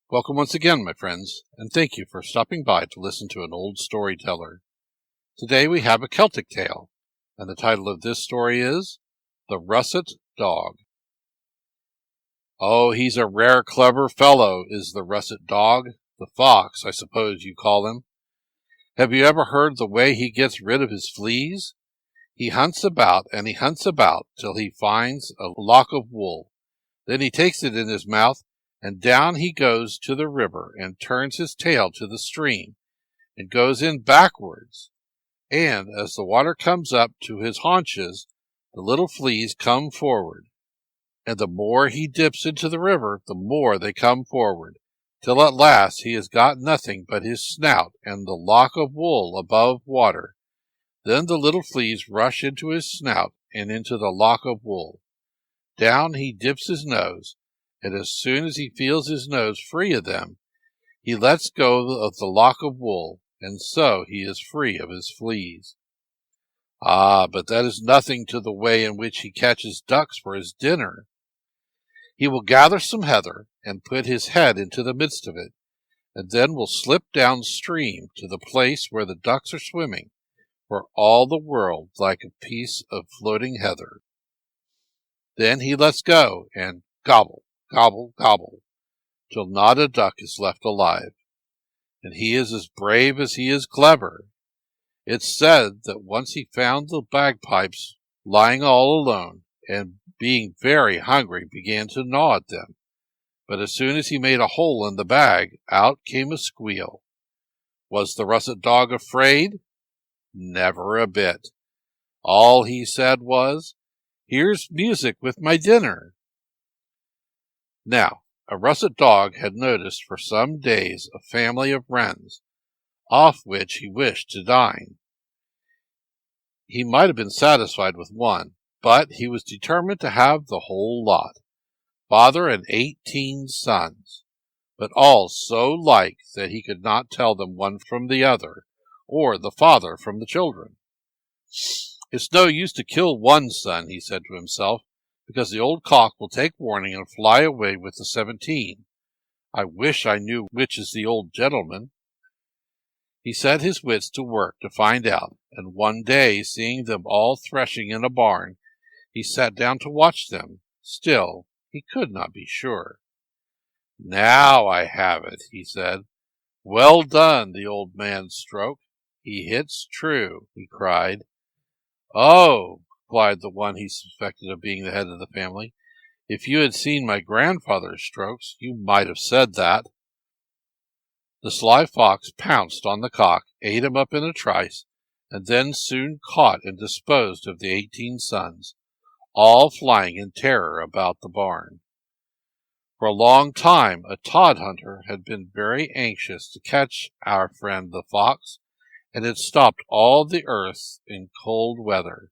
Welcome once again, my friends, and thank you for stopping by to listen to an old storyteller. Today we have a Celtic tale, and the title of this story is The Russet Dog. Oh, he's a rare clever fellow, is the russet dog, the fox, I suppose you call him. Have you ever heard the way he gets rid of his fleas? He hunts about and he hunts about till he finds a lock of wool. Then he takes it in his mouth, and down he goes to the river and turns his tail to the stream and goes in backwards. And as the water comes up to his haunches, the little fleas come forward. And the more he dips into the river, the more they come forward, till at last he has got nothing but his snout and the lock of wool above water. Then the little fleas rush into his snout and into the lock of wool. Down he dips his nose, and as soon as he feels his nose free of them, he lets go of the lock of wool, and so he is free of his fleas. Ah, but that is nothing to the way in which he catches ducks for his dinner. He will gather some heather and put his head into the midst of it, and then will slip downstream to the place where the ducks are swimming, for all the world like a piece of floating heather. Then he lets go, and gobble, gobble, gobble, till not a duck is left alive. And he is as brave as he is clever. It's said that once he found the bagpipes lying all alone, and being very hungry began to gnaw at them. But as soon as he made a hole in the bag, out came a squeal. Was the russet dog afraid? Never a bit. All he said was, "Here's music with my dinner." Now, a russet dog had noticed for some days a family of wrens, off which he wished to dine. He might have been satisfied with one, but he was determined to have the whole lot. Father and 18 sons, but all so like that he could not tell them one from the other, or the father from the children. "It's no use to kill one son," he said to himself, "because the old cock will take warning and fly away with the 17. I wish I knew which is the old gentleman." He set his wits to work to find out, and one day, seeing them all threshing in a barn, he sat down to watch them. Still, he could not be sure. "Now I have it," he said. "Well done, the old man's stroke. He hits true," he cried. "Oh," replied the one he suspected of being the head of the family, "if you had seen my grandfather's strokes, you might have said that." The sly fox pounced on the cock, ate him up in a trice, and then soon caught and disposed of the 18 sons, all flying in terror about the barn. For a long time a tod hunter had been very anxious to catch our friend the fox, and had stopped all the earth in cold weather.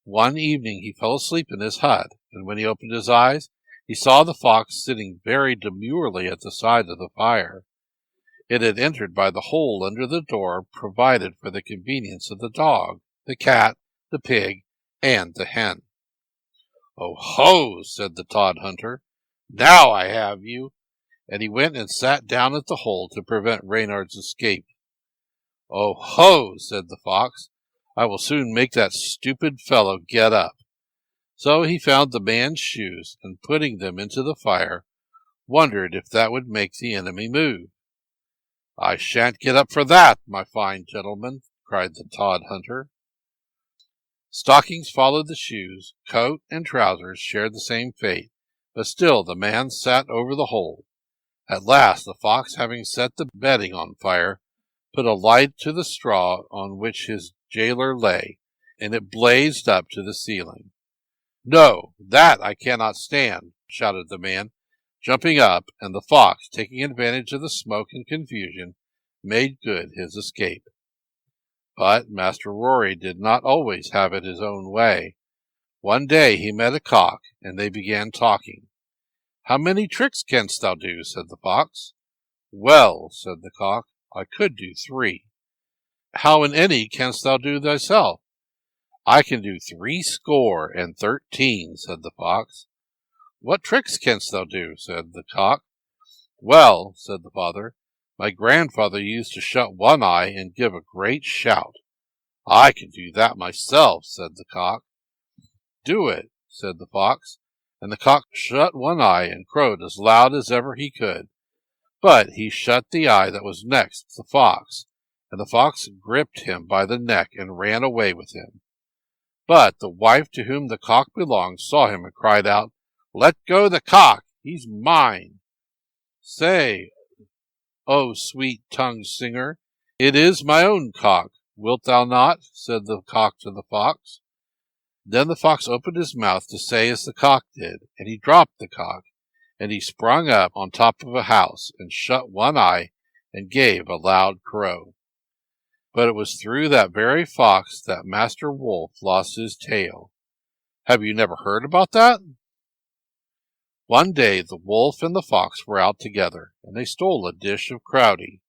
One evening he fell asleep in his hut, and when he opened his eyes, he saw the fox sitting very demurely at the side of the fire. It had entered by the hole under the door provided for the convenience of the dog, the cat, the pig, and the hen. "Oh ho!" said the tod hunter. "Now I have you!" And he went and sat down at the hole to prevent Reynard's escape. "Oh ho!" said the fox. "I will soon make that stupid fellow get up." So he found the man's shoes, and putting them into the fire, wondered if that would make the enemy move. "I shan't get up for that, my fine gentleman," cried the tod hunter. Stockings followed the shoes, coat and trousers shared the same fate, but still the man sat over the hole. At last the fox, having set the bedding on fire, put a light to the straw on which his jailer lay, and it blazed up to the ceiling. "No, that I cannot stand," shouted the man, jumping up, and the fox, taking advantage of the smoke and confusion, made good his escape. But Master Rory did not always have it his own way. One day he met a cock, and they began talking. "How many tricks canst thou do?" said the fox. "Well," said the cock, "I could do 3. "How in any canst thou do thyself?" "I can do 13, said the fox. "What tricks canst thou do?" said the cock. "Well," said the father, "my grandfather used to shut one eye and give a great shout." "I can do that myself," said the cock. "Do it," said the fox, and the cock shut one eye and crowed as loud as ever he could. But he shut the eye that was next the fox, and the fox gripped him by the neck and ran away with him. But the wife to whom the cock belonged saw him and cried out, "Let go the cock, he's mine." "Say, oh sweet-tongued singer, it is my own cock, wilt thou not?" said the cock to the fox. Then the fox opened his mouth to say as the cock did, and he dropped the cock, and he sprung up on top of a house, and shut one eye, and gave a loud crow. But it was through that very fox that Master Wolf lost his tail. Have you never heard about that? One day the wolf and the fox were out together, and they stole a dish of crowdy.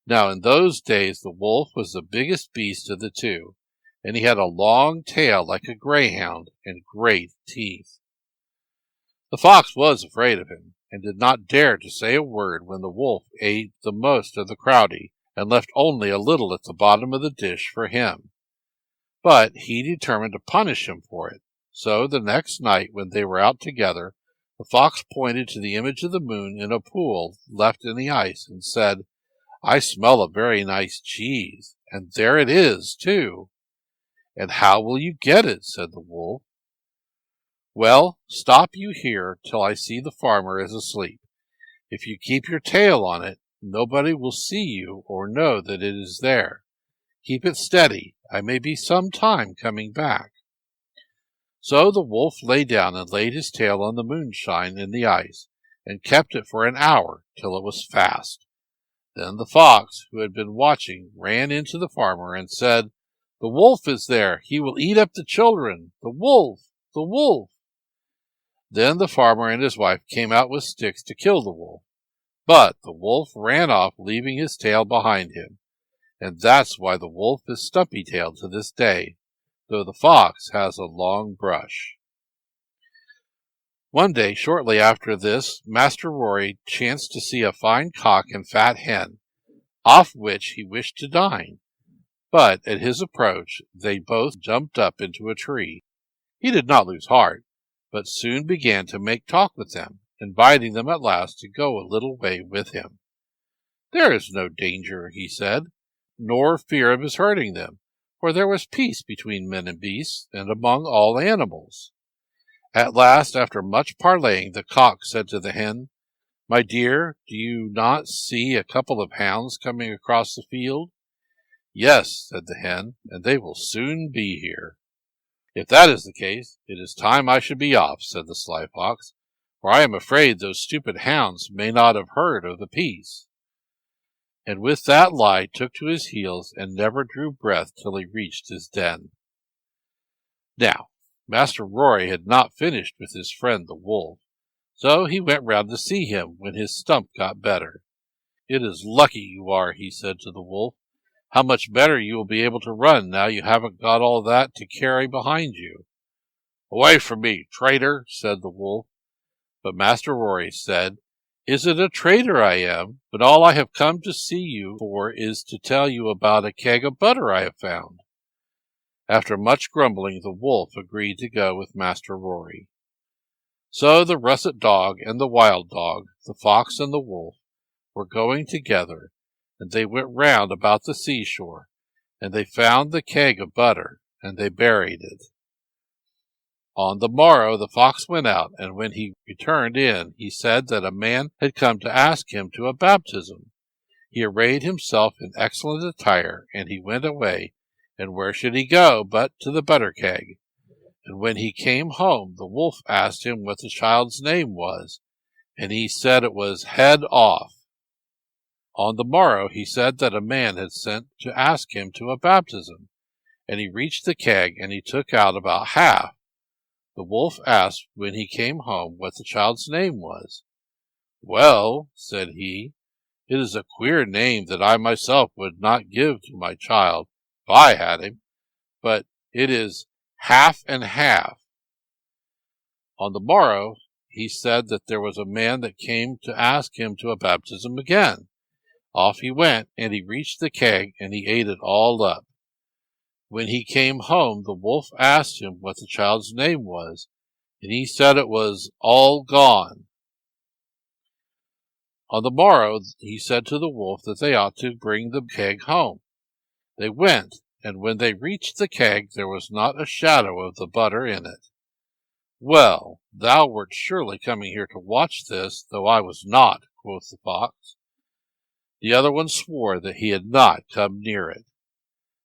Now in those days the wolf was the biggest beast of the two, and he had a long tail like a greyhound and great teeth. The fox was afraid of him, and did not dare to say a word when the wolf ate the most of the crowdy, and left only a little at the bottom of the dish for him. But he determined to punish him for it. So the next night when they were out together, the fox pointed to the image of the moon in a pool left in the ice, and said, "I smell a very nice cheese, and there it is, too." "And how will you get it?" said the wolf. "Well, stop you here till I see the farmer is asleep. If you keep your tail on it, nobody will see you or know that it is there. Keep it steady. I may be some time coming back." So the wolf lay down and laid his tail on the moonshine in the ice, and kept it for an hour till it was fast. Then the fox, who had been watching, ran into the farmer and said, "The wolf is there. He will eat up the children. The wolf! The wolf!" Then the farmer and his wife came out with sticks to kill the wolf. But the wolf ran off, leaving his tail behind him. And that's why the wolf is stumpy-tailed to this day, though the fox has a long brush. One day, shortly after this, Master Rory chanced to see a fine cock and fat hen, off which he wished to dine. But at his approach, they both jumped up into a tree. He did not lose heart, but soon began to make talk with them, inviting them at last to go a little way with him. "There is no danger," he said, "nor fear of his hurting them, for there was peace between men and beasts, and among all animals." At last, after much parleying, the cock said to the hen, "My dear, do you not see a couple of hounds coming across the field?" "Yes," said the hen, "and they will soon be here." "If that is the case, it is time I should be off," said the sly fox, "for I am afraid those stupid hounds may not have heard of the peace." And with that lie took to his heels, and never drew breath till he reached his den. Now, Master Rory had not finished with his friend the wolf, so he went round to see him when his stump got better. "It is lucky you are," he said to the wolf. "How much better you will be able to run now you haven't got all that to carry behind you." "Away from me, traitor," said the wolf. But Master Rory said, "Is it a traitor I am, when all I have come to see you for is to tell you about a keg of butter I have found?" After much grumbling, the wolf agreed to go with Master Rory. So the Russet Dog and the Wild Dog, the fox and the wolf, were going together, and they went round about the seashore, and they found the keg of butter, and they buried it. On the morrow the fox went out, and when he returned in, he said that a man had come to ask him to a baptism. He arrayed himself in excellent attire, and he went away, and where should he go but to the butter keg? And when he came home, the wolf asked him what the child's name was, and he said it was Head Off. On the morrow he said that a man had sent to ask him to a baptism, and he reached the keg, and he took out about half. The wolf asked when he came home what the child's name was. "Well," said he, "it is a queer name that I myself would not give to my child if I had him, but it is Half and Half." On the morrow he said that there was a man that came to ask him to a baptism again. Off he went, and he reached the keg, and he ate it all up. When he came home, the wolf asked him what the child's name was, and he said it was All Gone. On the morrow he said to the wolf that they ought to bring the keg home. They went, and when they reached the keg, there was not a shadow of the butter in it. "Well, thou wert surely coming here to watch this, though I was not," quoth the fox. The other one swore that he had not come near it.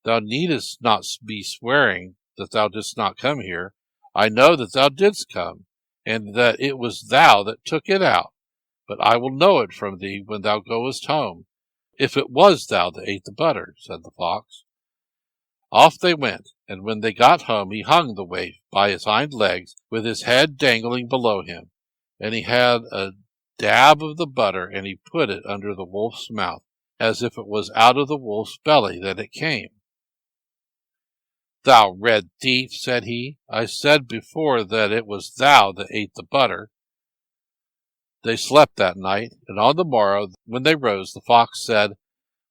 "Thou needest not be swearing that thou didst not come here. I know that thou didst come, and that it was thou that took it out. But I will know it from thee when thou goest home, if it was thou that ate the butter," said the fox. Off they went, and when they got home he hung the waif by his hind legs, with his head dangling below him, and he had a dab of the butter, and he put it under the wolf's mouth, as if it was out of the wolf's belly that it came. "Thou red thief," said he, "I said before that it was thou that ate the butter." They slept that night, and on the morrow, when they rose, the fox said,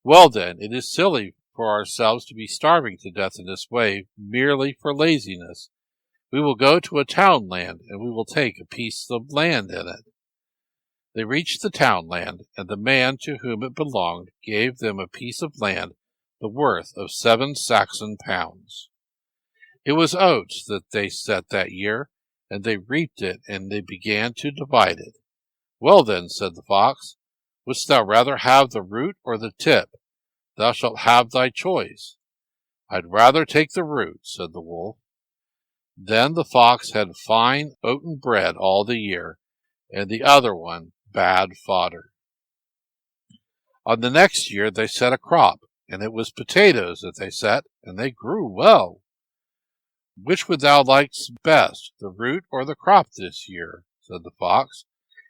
"Well then, it is silly for ourselves to be starving to death in this way, merely for laziness. We will go to a townland, and we will take a piece of land in it." They reached the townland, and the man to whom it belonged gave them a piece of land the worth of 7 Saxon pounds. It was oats that they set that year, and they reaped it, and they began to divide it. "Well then," said the fox, "wouldst thou rather have the root or the tip? Thou shalt have thy choice." "I'd rather take the root," said the wolf. Then the fox had fine oaten bread all the year, and the other one bad fodder. On the next year they set a crop, and it was potatoes that they set, and they grew well. "Which would thou like best, the root or the crop this year?" said the fox.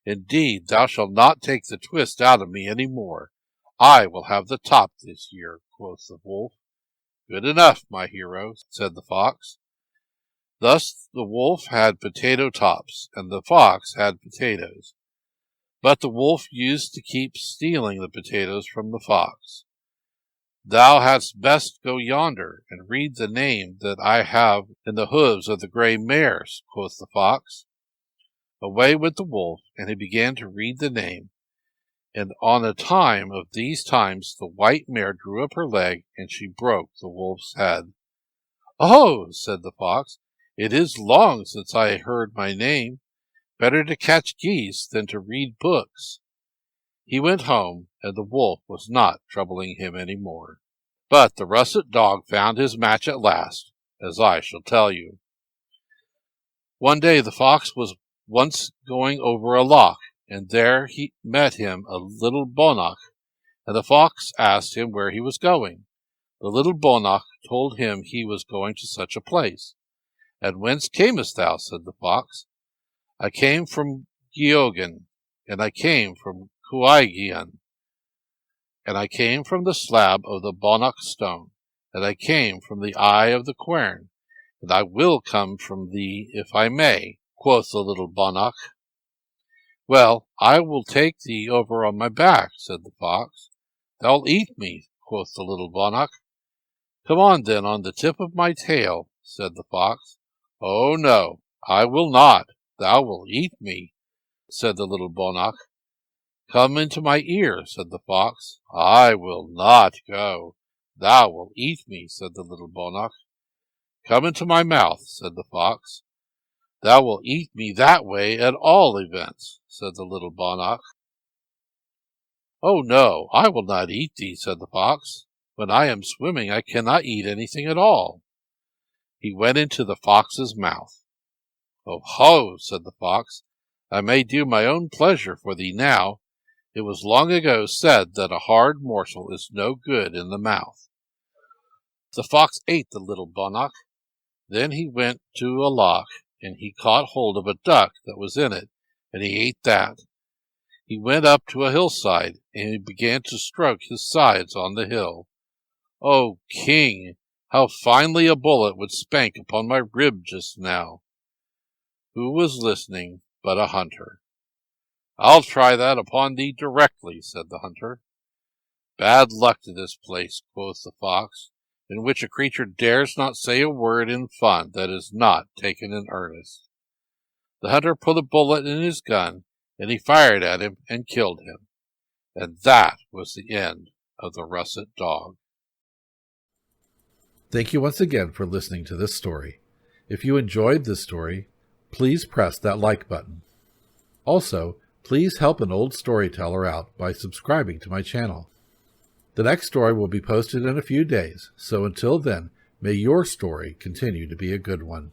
"Indeed, thou shalt not take the twist out of me any more. I will have the top this year," quoth the wolf. "Good enough, my hero," said the fox. Thus the wolf had potato tops, and the fox had potatoes. But the wolf used to keep stealing the potatoes from the fox. "Thou hadst best go yonder, and read the name that I have in the hooves of the gray mares," quoth the fox. Away went the wolf, and he began to read the name, and on a time of these times the white mare drew up her leg, and she broke the wolf's head. "Oh," said the fox, "it is long since I heard my name. Better to catch geese than to read books." He went home, and the wolf was not troubling him any more. But the Russet Dog found his match at last, as I shall tell you. One day the fox was once going over a loch, and there he met him a little bonach, and the fox asked him where he was going. The little bonach told him he was going to such a place. "And whence camest thou?" said the fox. "I came from Geoghegan, and I came from Cuaigean, and I came from the slab of the bonach stone, and I came from the eye of the quern, and I will come from thee if I may," quoth the little bonach. "Well, I will take thee over on my back," said the fox. "Thou'lt eat me," quoth the little bonach. "Come on then on the tip of my tail," said the fox. "Oh no, I will not. Thou wilt eat me," said the little bonach. "Come into my ear," said the fox. "I will not go. Thou wilt eat me," said the little bonach. "Come into my mouth," said the fox. "Thou wilt eat me that way at all events," said the little bonach. "Oh no, I will not eat thee," said the fox. "When I am swimming I cannot eat anything at all." He went into the fox's mouth. "Oh ho," said the fox, "I may do my own pleasure for thee now. It was long ago said that a hard morsel is no good in the mouth." The fox ate the little bonach. Then he went to a loch, and he caught hold of a duck that was in it, and he ate that. He went up to a hillside, and he began to stroke his sides on the hill. "Oh, king, how finely a bullet would spank upon my rib just now!" Who was listening but a hunter. I'll try that upon thee directly, said the hunter. Bad luck to this place, quoth the fox, in which a creature dares not say a word in fun that is not taken in earnest. The hunter put a bullet in his gun, and he fired at him and killed him. And that was the end of the Russet Dog. Thank you once again for listening to this story. If you enjoyed this story, please press that like button. Also, please help an old storyteller out by subscribing to my channel. The next story will be posted in a few days, so until then, may your story continue to be a good one.